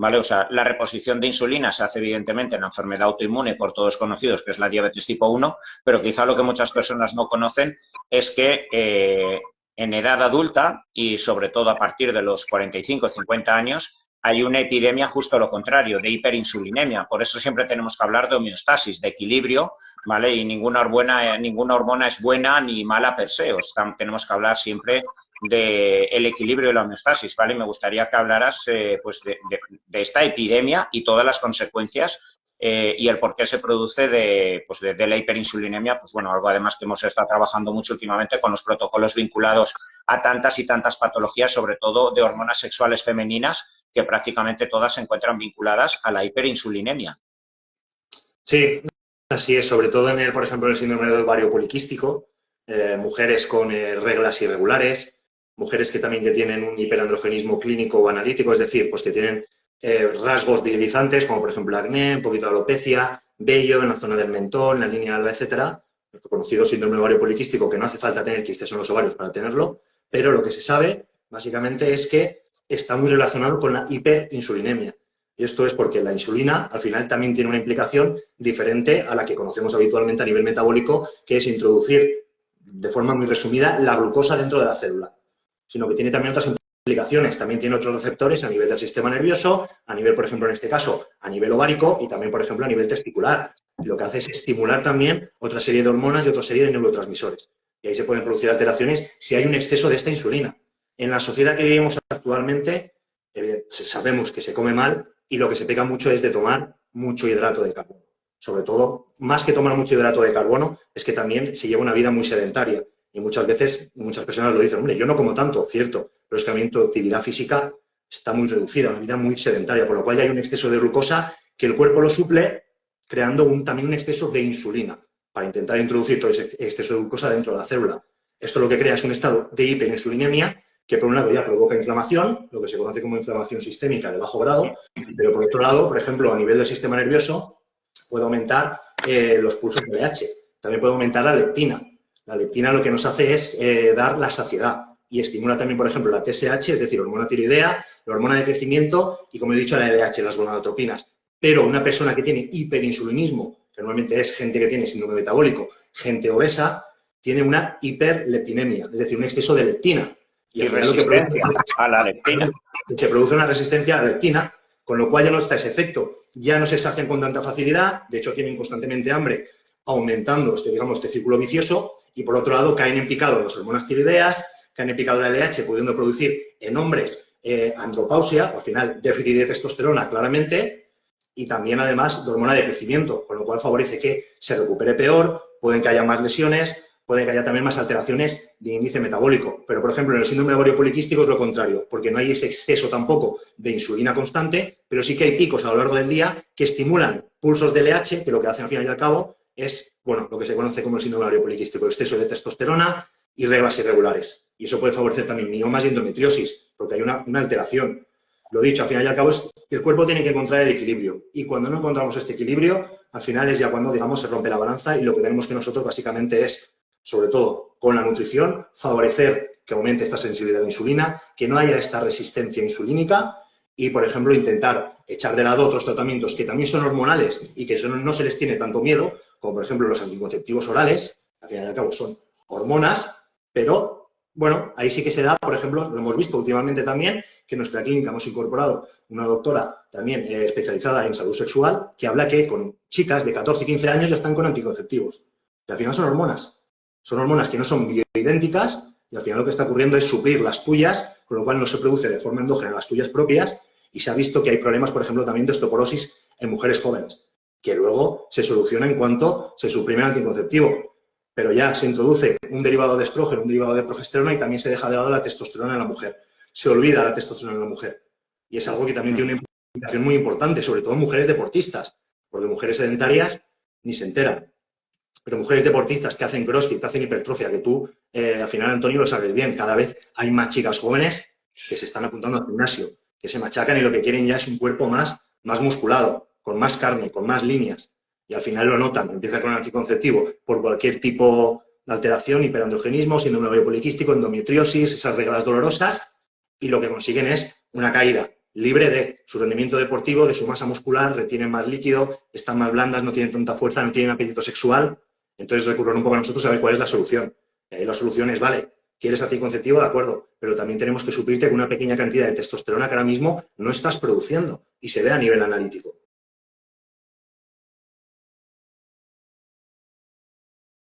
¿vale? O sea, la reposición de insulina se hace evidentemente en la enfermedad autoinmune por todos conocidos, que es la diabetes tipo 1, pero quizá lo que muchas personas no conocen es que en edad adulta y sobre todo a partir de los 45 o 50 años hay una epidemia justo lo contrario, de hiperinsulinemia. Por eso siempre tenemos que hablar de homeostasis, de equilibrio, ¿vale? Y ninguna hormona es buena ni mala per se. O sea, tenemos que hablar siempre del equilibrio y la homeostasis, ¿vale? Me gustaría que hablaras pues de esta epidemia y todas las consecuencias y el por qué se produce de la hiperinsulinemia, pues bueno, algo además que hemos estado trabajando mucho últimamente con los protocolos vinculados a tantas y tantas patologías, sobre todo de hormonas sexuales femeninas, que prácticamente todas se encuentran vinculadas a la hiperinsulinemia. Sí, así es, sobre todo en por ejemplo, el síndrome del ovario poliquístico, mujeres con reglas irregulares, mujeres que también que tienen un hiperandrogenismo clínico o analítico, es decir, pues que tienen rasgos virilizantes, como por ejemplo acné, un poquito de alopecia, vello en la zona del mentón, en la línea alba, etcétera. El conocido síndrome del ovario poliquístico, que no hace falta tener quistes en los ovarios para tenerlo, pero lo que se sabe, básicamente, es que está muy relacionado con la hiperinsulinemia. Y esto es porque la insulina, al final, también tiene una implicación diferente a la que conocemos habitualmente a nivel metabólico, que es introducir, de forma muy resumida, la glucosa dentro de la célula, sino que tiene también otras implicaciones. También tiene otros receptores a nivel del sistema nervioso, a nivel, por ejemplo, en este caso, a nivel ovárico y también, por ejemplo, a nivel testicular. Lo que hace es estimular también otra serie de hormonas y otra serie de neurotransmisores. Y ahí se pueden producir alteraciones si hay un exceso de esta insulina. En la sociedad que vivimos actualmente, sabemos que se come mal y lo que se pega mucho es de tomar mucho hidrato de carbono. Sobre todo, más que tomar mucho hidrato de carbono, es que también se lleva una vida muy sedentaria. Y muchas veces, muchas personas lo dicen, hombre, yo no como tanto, cierto, pero es que a mí tu actividad física está muy reducida, una vida muy sedentaria, por lo cual ya hay un exceso de glucosa que el cuerpo lo suple creando también un exceso de insulina para intentar introducir todo ese exceso de glucosa dentro de la célula. Esto lo que crea es un estado de hiperinsulinemia que por un lado ya provoca inflamación, lo que se conoce como inflamación sistémica de bajo grado, pero por otro lado, por ejemplo, a nivel del sistema nervioso, puede aumentar los pulsos de LH, también puede aumentar la leptina. La leptina lo que nos hace es dar la saciedad y estimula también, por ejemplo, la TSH, es decir, hormona tiroidea, la hormona de crecimiento y, como he dicho, la LH, las gonadotropinas. Pero una persona que tiene hiperinsulinismo, que normalmente es gente que tiene síndrome metabólico, gente obesa, tiene una hiperleptinemia, es decir, un exceso de leptina. Y resistencia a la leptina. Se produce una resistencia a la leptina, con lo cual ya no está ese efecto. Ya no se sacian con tanta facilidad, de hecho tienen constantemente hambre, aumentando este círculo vicioso, y por otro lado caen en picado las hormonas tiroideas, caen en picado la LH, pudiendo producir en hombres andropausia, al final déficit de testosterona claramente, y también además de hormona de crecimiento, con lo cual favorece que se recupere peor, pueden que haya más lesiones, puede que haya también más alteraciones de índice metabólico. Pero, por ejemplo, en el síndrome de ovario poliquístico es lo contrario, porque no hay ese exceso tampoco de insulina constante, pero sí que hay picos a lo largo del día que estimulan pulsos de LH, que lo que hacen al final y al cabo es, bueno, lo que se conoce como el síndrome de ovario poliquístico, exceso de testosterona y reglas irregulares. Y eso puede favorecer también miomas y endometriosis, porque hay una alteración. Lo dicho, al final y al cabo es que el cuerpo tiene que encontrar el equilibrio. Y cuando no encontramos este equilibrio, al final es ya cuando, digamos, se rompe la balanza y lo que tenemos que nosotros básicamente es, sobre todo con la nutrición, favorecer que aumente esta sensibilidad a la insulina, que no haya esta resistencia insulínica y, por ejemplo, intentar echar de lado otros tratamientos que también son hormonales y que no se les tiene tanto miedo, como por ejemplo los anticonceptivos orales, al final y al cabo son hormonas, pero bueno, ahí sí que se da, por ejemplo, lo hemos visto últimamente también, que en nuestra clínica hemos incorporado una doctora también especializada en salud sexual, que habla que con chicas de 14 y 15 años ya están con anticonceptivos. Y al final son hormonas. Son hormonas que no son bioidénticas y al final lo que está ocurriendo es suplir las tuyas, con lo cual no se produce de forma endógena las tuyas propias y se ha visto que hay problemas, por ejemplo, también de osteoporosis en mujeres jóvenes, que luego se soluciona en cuanto se suprime el anticonceptivo. Pero ya se introduce un derivado de estrógeno, un derivado de progesterona y también se deja de lado la testosterona en la mujer. Se olvida la testosterona en la mujer. Y es algo que también tiene una implicación muy importante, sobre todo en mujeres deportistas, porque mujeres sedentarias ni se enteran. Pero mujeres deportistas que hacen crossfit, que hacen hipertrofia, que tú, al final, Antonio, lo sabes bien, cada vez hay más chicas jóvenes que se están apuntando al gimnasio, que se machacan y lo que quieren ya es un cuerpo más musculado, con más carne, con más líneas. Y al final lo notan, empieza con el anticonceptivo por cualquier tipo de alteración, hiperandrogenismo, síndrome de ovario poliquístico, endometriosis, esas reglas dolorosas, y lo que consiguen es una caída libre de su rendimiento deportivo, de su masa muscular, retienen más líquido, están más blandas, no tienen tanta fuerza, no tienen apetito sexual. Entonces recurren un poco a nosotros a ver cuál es la solución. Y ahí la solución es, vale, ¿quieres anticonceptivo? De acuerdo, pero también tenemos que suplirte con una pequeña cantidad de testosterona que ahora mismo no estás produciendo y se ve a nivel analítico.